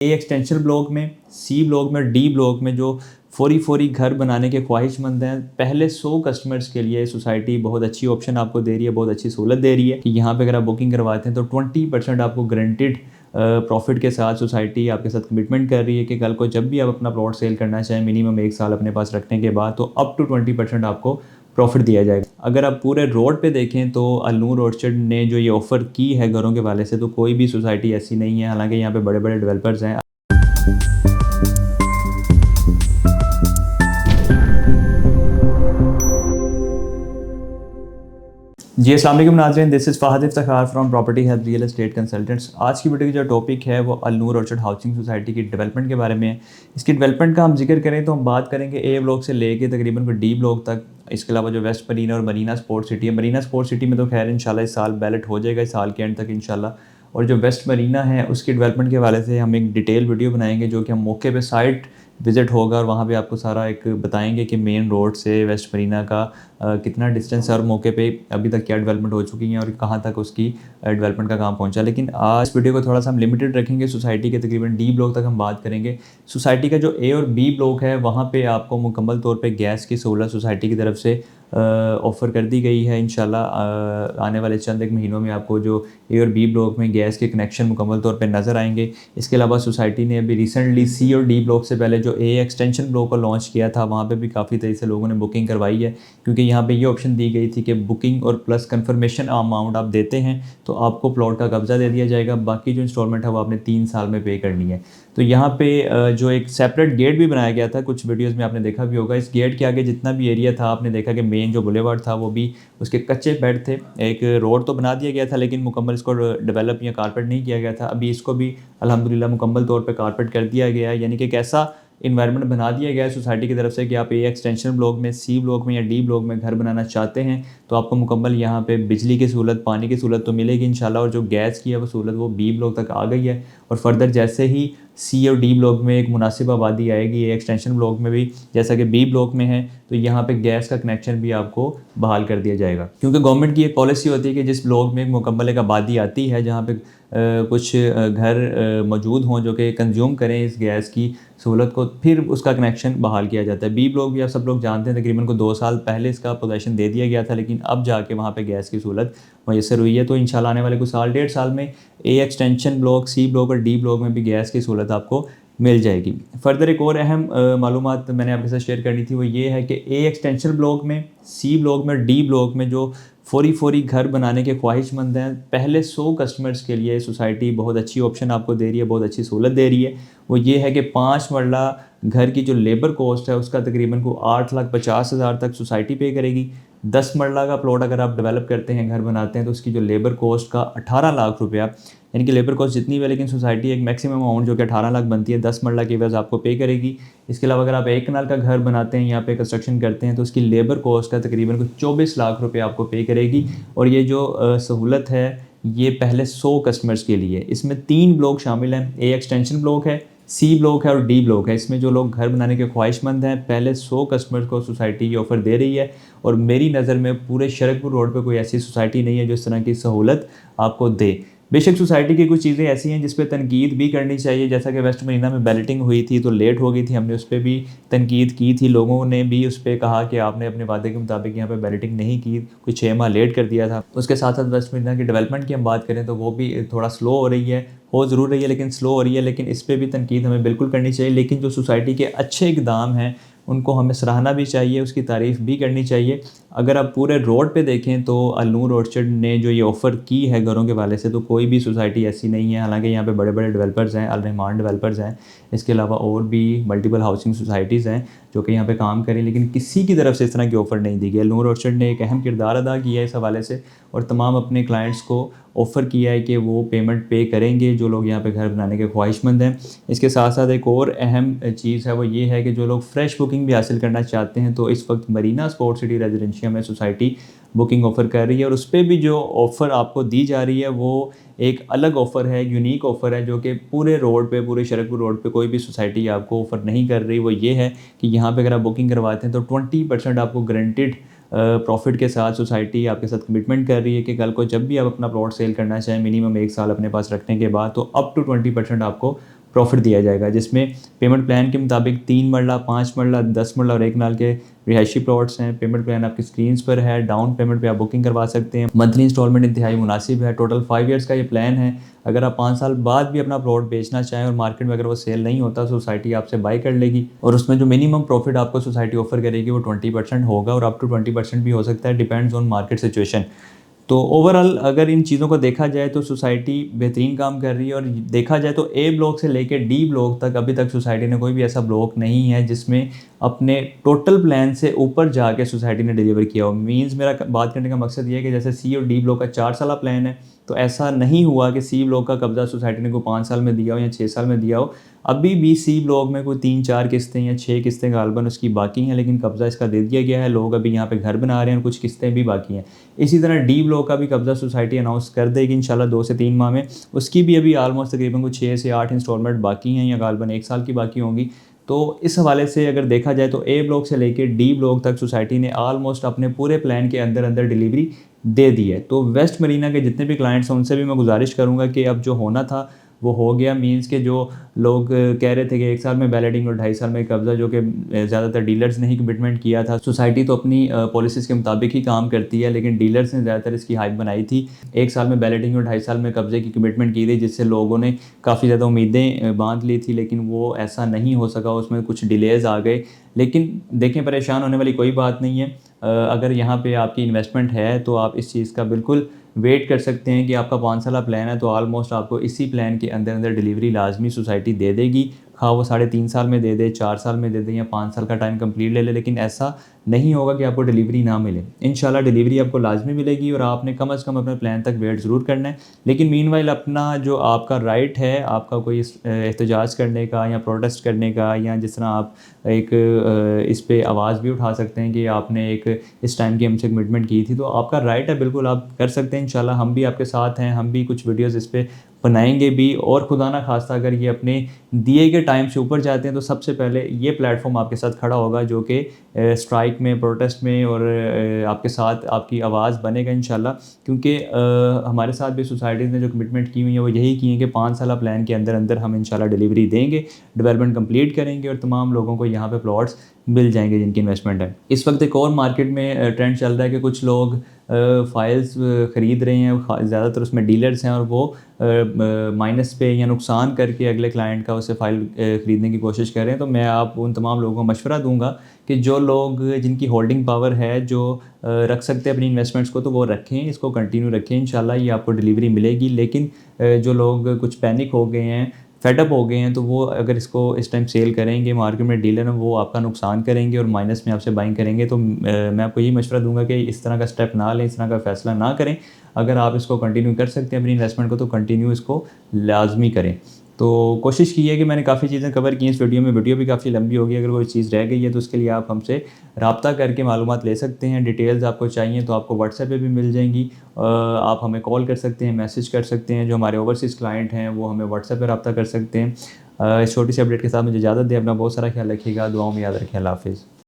ए extension block में, C block में, D block में जो फौरी घर बनाने के ख्वाहिशमंद हैं, पहले 100 कस्टमर्स के लिए सोसाइटी बहुत अच्छी ऑप्शन आपको दे रही है, बहुत अच्छी सहूलत दे रही है कि यहाँ पे अगर आप बुकिंग करवाते हैं तो 20% आपको गारंटेड प्रॉफिट के साथ सोसाइटी आपके साथ कमिटमेंट कर रही है कि कल को जब भी आप अपना प्लॉट सेल करना चाहें मिनिमम 1 साल अपने पास रखने के बाद तो अप टू 20% आपको प्रॉफिट दिया जाएगा। अगर आप पूरे रोड पे देखें तो अलनूर ऑर्चर्ड ने जो ये ऑफ़र की है घरों के वाले से, तो कोई भी सोसाइटी ऐसी नहीं है, हालांकि यहाँ पे बड़े बड़े डेवलपर्स हैं। जी अस्सलाम वालेकुम नाज़रीन, this is Fahadh Iftikhar from property health real estate consultants. आज की वीडियो की जो टॉपिक है वो अलनूर ऑर्चर्ड हाउसिंग सोसाइटी की डेवलपमेंट के बारे में है। इसकी डेवलपमेंट का हम जिक्र करें तो हम बात करेंगे ए ब्लॉक से लेके तकरीबन को डी ब्लॉक तक। इसके अलावा जो वेस्ट मरीना और मरीना स्पोर्ट सिटी है, मरीना स्पोर्ट सिटी में तो खैर इंशाल्लाह इस साल बैलेट हो जाएगा, इस साल के एंड तक इंशाल्लाह। और जो वेस्ट मरीना है उसकी डेवलपमेंट के हवाले से हम एक डिटेल वीडियो बनाएंगे जो कि हम मौके पे साइट विज़िट होगा और वहाँ पे आपको सारा एक बताएंगे कि मेन रोड से वेस्ट मरीना का कितना डिस्टेंस है और मौके पे अभी तक क्या डेवलपमेंट हो चुकी हैं और कहाँ तक उसकी डेवलपमेंट का काम पहुँचा। लेकिन आज इस वीडियो को थोड़ा सा हम लिमिटेड रखेंगे, सोसाइटी के तकरीबन डी ब्लॉक तक हम बात करेंगे। सोसाइटी का जो ए और बी ब्लॉक है वहाँ पे आपको मुकम्मल तौर पे गैस की सहूलत सोसाइटी की तरफ से ऑफ़र कर दी गई है। इंशाल्लाह आने वाले चंद एक महीनों में आपको जो ए और बी ब्लॉक में गैस के कनेक्शन मुकम्मल तौर पे नज़र आएंगे। इसके अलावा सोसाइटी ने अभी रिसेंटली सी और डी ब्लॉक से पहले जो ए एक्सटेंशन ब्लॉक को लॉन्च किया था वहाँ पे भी काफ़ी तेज़ी से लोगों ने बुकिंग करवाई है, क्योंकि यहाँ पे ये ऑप्शन दी गई थी कि बुकिंग और प्लस कन्फर्मेशन अमाउंट आप देते हैं तो आपको प्लॉट का कब्ज़ा दे दिया जाएगा, बाकी जो इंस्टॉलमेंट है वो आपने 3 साल में पे करनी है। तो यहाँ पे जो एक सेपरेट गेट भी बनाया गया था, कुछ वीडियोस में आपने देखा भी होगा। इस गेट के आगे जितना भी एरिया था आपने देखा कि मेन जो बुलेवार्ड था वो भी उसके कच्चे बेड थे। एक रोड तो बना दिया गया था लेकिन मुकम्मल इसको डेवलप या कारपेट नहीं किया गया था। अभी इसको भी अल्हम्दुलिल्लाह मुकम्मल तौर पे कारपेट कर दिया गया है, यानी कि एक ऐसा इन्वायरमेंट बना दिया गया है सोसाइटी की तरफ से कि आप ए एक्सटेंशन ब्लॉक में, सी ब्लॉक में या डी ब्लॉक में घर बनाना चाहते हैं तो आपको मुकम्मल यहाँ पे बिजली की सहूलत, पानी की सहूलत तो मिलेगी इंशाल्लाह। और जो गैस की है वो सहूलत वो बी ब्लॉक तक आ गई है और फर्दर जैसे ही सी और डी ब्लॉक में एक मुनासिब आबादी आएगी, ए एक्सटेंशन ब्लॉक में भी जैसा कि बी ब्लॉक में है, तो यहाँ पे गैस का कनेक्शन भी आपको बहाल कर दिया जाएगा। क्योंकि गवर्नमेंट की एक पॉलिसी होती है कि जिस ब्लॉक में एक मुकम्मल एक आबादी आती है जहाँ पे कुछ घर मौजूद हों जो कि कंज्यूम करें इस गैस की सहूलत को, फिर उसका कनेक्शन बहाल किया जाता है। बी ब्लॉक भी आप सब लोग जानते हैं तकरीबन को 2 साल पहले इसका पोजेसन दे दिया गया था, लेकिन अब जाके वहाँ पे गैस की सहूलत मैसर हुई है। तो इंशाल्लाह आने वाले कुछ साल, 1.5 साल में ए एक्सटेंशन ब्लॉक, सी ब्लॉक और डी ब्लॉक में भी गैस की सहूलत आपको मिल जाएगी। फर्दर एक और अहम मालूमात मैंने आपके साथ शेयर करनी थी, वो ये है कि ए एक्सटेंशन ब्लॉक में, सी ब्लॉक में, डी ब्लॉक में जो फौरी घर बनाने के ख्वाहिशमंद हैं, पहले 100 कस्टमर्स के लिए सोसाइटी बहुत अच्छी ऑप्शन आपको दे रही है, बहुत अच्छी सहूलत दे रही है। वो ये है कि 5 मरला घर की जो लेबर कॉस्ट है उसका तकरीबन को 8,50,000 तक सोसाइटी पे करेगी। 10 मरला का प्लॉट अगर आप डेवलप करते हैं, घर बनाते हैं, तो उसकी जो लेबर कॉस्ट का 18 लाख रुपया, यानी कि लेबर कॉस्ट जितनी भी है लेकिन सोसाइटी एक मैक्सिमम अमाउंट जो कि 18 लाख बनती है 10 मरला की वजह आपको पे करेगी। इसके अलावा अगर आप 1 कनाल का घर बनाते हैं, यहाँ पे कंस्ट्रक्शन करते हैं, तो उसकी लेबर कॉस्ट का तकरीबन कुछ 24 लाख रुपये आपको पे करेगी। और ये जो सहूलत है ये पहले 100 कस्टमर्स के लिए। इसमें 3 ब्लॉक शामिल हैं, ए एक्सटेंशन ब्लॉक है, सी ब्लॉक है और डी ब्लॉक है। इसमें जो लोग घर बनाने के ख्वाहिशमंद हैं, पहले 100 कस्टमर्स को सोसाइटी ये ऑफ़र दे रही है। और मेरी नज़र में पूरे शरकपुर रोड पे कोई ऐसी सोसाइटी नहीं है जो इस तरह की सहूलत आपको दे। बेशक सोसाइटी की कुछ चीज़ें ऐसी हैं जिस पे तनकीद भी करनी चाहिए, जैसा कि वेस्ट मरीना में बैलेटिंग हुई थी तो लेट हो गई थी, हमने उस पर भी तनकीद की थी। लोगों ने भी उस पर कहा कि आपने अपने वादे के मुताबिक यहाँ पे बैलेटिंग नहीं की, कुछ 6 माह लेट कर दिया था। उसके साथ साथ वेस्ट मरीना की डेवलपमेंट की हम बात करें तो वो भी थोड़ा स्लो हो रही है, हो ज़रूर रही है लेकिन स्लो हो रही है, लेकिन इस पर भी तनकीद हमें बिल्कुल करनी चाहिए। लेकिन जो सोसाइटी के अच्छे इक़दाम हैं उनको हमें सराहना भी चाहिए, उसकी तारीफ़ भी करनी चाहिए। अगर आप पूरे रोड पे देखें तो अलनूर ऑर्चर्ड ने जो ये ऑफ़र की है घरों के वाले से, तो कोई भी सोसाइटी ऐसी नहीं है, हालांकि यहाँ पे बड़े बड़े डेवलपर्स हैं, अल रहमान डेवलपर्स हैं, इसके अलावा और भी मल्टीपल हाउसिंग सोसाइटीज़ हैं जो कि यहाँ पे काम करें, लेकिन किसी की तरफ से इस तरह की ऑफ़र नहीं दी गई। अलनूर ऑर्चर्ड ने एक अहम किरदार अदा किया है इस हवाले से और तमाम अपने क्लाइंट्स को ऑफ़र किया है कि वो पेमेंट पे करेंगे जो लोग यहाँ पे घर बनाने के ख्वाहिशमंद हैं। इसके साथ साथ एक और अहम चीज़ है वो ये है कि जो लोग फ्रेश बुकिंग भी हासिल करना चाहते हैं तो इस वक्त मरीना स्पोर्ट सिटी रेजिडेंशियल में सोसाइटी बुकिंग ऑफ़र कर रही है और उस पर भी जो ऑफ़र आपको दी जा रही है वो एक अलग ऑफ़र है, यूनिक ऑफ़र है जो कि पूरे रोड पे, पूरे शरकपुर रोड पे कोई भी सोसाइटी आपको ऑफ़र नहीं कर रही। वो ये है कि यहाँ पे अगर आप बुकिंग करवाते हैं तो 20% आपको गारंटेड प्रॉफिट के साथ सोसाइटी आपके साथ कमिटमेंट कर रही है कि कल को जब भी आप अपना प्लॉट सेल करना चाहें मिनिमम 1 साल अपने पास रखने के बाद तो अप टू 20% आपको प्रॉफिट दिया जाएगा, जिसमें पेमेंट प्लान के मुताबिक 3 मरला, 5 मरला, 10 मरला और 1 नाल के रिहायशी प्लॉट्स हैं। पेमेंट प्लान आपकी स्क्रीन्स पर है। डाउन पेमेंट पे आप बुकिंग करवा सकते हैं। मंथली इंस्टॉलमेंट इंतहाई मुनासिब है। टोटल 5 ईयर्स का ये प्लान है। अगर आप 5 साल बाद भी अपना प्लॉट बेचना चाहें और मार्केट में अगर वो सेल नहीं होता, सोसाइटी आपसे बाई कर लेगी और उसमें जो मिनिमम प्रॉफिट आपको सोसाइटी ऑफर करेगी वो 20% होगा और अप टू 20% भी हो सकता है, डिपेंड्स ऑन मार्केट सिचुएशन। तो ओवरऑल अगर इन चीज़ों को देखा जाए तो सोसाइटी बेहतरीन काम कर रही है। और देखा जाए तो ए ब्लॉक से लेकर डी ब्लॉक तक अभी तक सोसाइटी ने कोई भी ऐसा ब्लॉक नहीं है जिसमें अपने टोटल प्लान से ऊपर जाके सोसाइटी ने डिलीवर किया हो। मींस मेरा बात करने का मकसद ये है कि जैसे सी और डी ब्लॉक का 4 साल प्लान है, तो ऐसा नहीं हुआ कि सी ब्लॉक का कब्जा सोसाइटी ने कोई 5 साल में दिया हो या 6 साल में दिया हो। अभी भी सी ब्लॉक में कोई 3-4 किस्तें या 6 किस्तें गालबन उसकी बाकी हैं, लेकिन कब्ज़ा इसका दे दिया गया है। लोग अभी यहाँ पे घर बना रहे हैं और कुछ किस्तें भी बाकी हैं। इसी तरह डी ब्लॉक का भी कब्ज़ा सोसाइटी अनाउंस कर देगी इंशाल्लाह 2 से 3 माह में। उसकी भी अभी ऑलमोस्ट तकरीबन कुछ 6 से 8 इंस्टॉलमेंट बाकी हैं या गालबन 1 साल की बाकी होंगी। तो इस हवाले से अगर देखा जाए तो ए ब्लॉक से लेकर डी ब्लॉक तक सोसाइटी ने ऑलमोस्ट अपने पूरे प्लान के अंदर अंदर डिलीवरी दे दी है। तो वेस्ट मरीना के जितने भी क्लाइंट्स हैं उनसे भी मैं गुजारिश करूँगा कि अब जो होना था वो हो गया। मींस के जो लोग कह रहे थे कि 1 साल में बैलेटिंग और 2.5 साल में कब्ज़ा, जो कि ज़्यादातर डीलर्स ने ही कमिटमेंट किया था। सोसाइटी तो अपनी पॉलिसीज़ के मुताबिक ही काम करती है, लेकिन डीलर्स ने ज़्यादातर इसकी हाइप बनाई थी। 1 साल में बैलेटिंग और 2.5 साल में कब्ज़े की कमिटमेंट की थी, जिससे लोगों ने काफ़ी ज़्यादा उम्मीदें बांध ली थी, लेकिन वो ऐसा नहीं हो सका। उसमें कुछ डिलेज़ आ गए। लेकिन देखें, परेशान होने वाली कोई बात नहीं है। अगर यहाँ पे आपकी इन्वेस्टमेंट है तो आप इस चीज़ का बिल्कुल वेट कर सकते हैं कि आपका 5 साल प्लान है तो ऑलमोस्ट आपको इसी प्लान के अंदर अंदर डिलीवरी लाजमी सोसाइटी दे देगी। हाँ, वो 3.5 साल में दे दे, 4 साल में दे दे या 5 साल का टाइम कंप्लीट ले ले, लेकिन ऐसा नहीं होगा कि आपको डिलीवरी ना मिले। इंशाल्लाह डिलीवरी आपको लाजमी मिलेगी और आपने कम से कम अपने प्लान तक वेट ज़रूर करना है। लेकिन मीनवाइल अपना जो आपका राइट है, आपका कोई एहतजाज करने का या प्रोटेस्ट करने का, या जिस तरह आप एक इस पे आवाज़ भी उठा सकते हैं कि आपने एक इस टाइम की हमसे कमिटमेंट की थी, तो आपका राइट है, बिल्कुल आप कर सकते हैं। इंशाल्लाह हम भी आपके साथ हैं, हम भी कुछ वीडियोज़ इस पे बनाएंगे भी। और खुदा ना खास्ता अगर ये अपने दिए गए टाइम से ऊपर जाते हैं तो सबसे पहले ये प्लेटफॉर्म आपके साथ खड़ा होगा, जो कि स्ट्राइक में, प्रोटेस्ट में और आपके साथ आपकी आवाज़ बनेगा इंशाल्लाह। क्योंकि हमारे साथ भी सोसाइटीज़ ने जो कमिटमेंट की हुई है वो यही की है कि 5 साल प्लान के अंदर अंदर हम इंशाल्लाह डिलीवरी देंगे, डेवलपमेंट कंप्लीट करेंगे और तमाम लोगों को यहाँ पे प्लॉट्स मिल जाएंगे जिनकी इन्वेस्टमेंट है। इस वक्त एक और मार्केट में ट्रेंड चल रहा है कि कुछ लोग फाइल्स ख़रीद रहे हैं, ज़्यादातर उसमें डीलर्स हैं, और वो माइनस पे या नुकसान करके अगले क्लाइंट का उससे फ़ाइल ख़रीदने की कोशिश कर रहे हैं। तो मैं आप उन तमाम लोगों को मशवरा दूंगा कि जो लोग जिनकी होल्डिंग पावर है, जो रख सकते हैं अपनी इन्वेस्टमेंट्स को, तो वो रखें, इसको कंटिन्यू रखें। इंशाल्लाह ये आपको डिलीवरी मिलेगी। लेकिन जो लोग कुछ पैनिक हो गए हैं, फेडअप हो गए हैं, तो वो अगर इसको इस टाइम सेल करेंगे, मार्केट में डीलर हैं वो आपका नुकसान करेंगे और माइनस में आपसे बाइंग करेंगे। तो मैं आपको यही मशवरा दूंगा कि इस तरह का स्टेप ना लें, इस तरह का फ़ैसला ना करें। अगर आप इसको कंटिन्यू कर सकते हैं अपनी इन्वेस्टमेंट को, तो कंटिन्यू इसको लाजमी करें। तो कोशिश की है कि मैंने काफ़ी चीज़ें कवर की हैं इस वीडियो में। वीडियो भी काफ़ी लंबी होगी। अगर कोई चीज़ रह गई है तो उसके लिए आप हमसे रब्ता करके मालूमात ले सकते हैं। डिटेल्स आपको चाहिए तो आपको व्हाट्सएप पे भी मिल जाएंगी। आप हमें कॉल कर सकते हैं, मैसेज कर सकते हैं। जो हमारे ओवरसीज़ क्लाइंट हैं वो हमें व्हाट्सएप पर रब्ता कर सकते हैं। इस छोटी सी अपडेट के साथ मुझे इजाज़त दें। अपना बहुत सारा ख्याल रखिएगा। दुआओं में याद रखें। अल्लाह हाफ़िज़।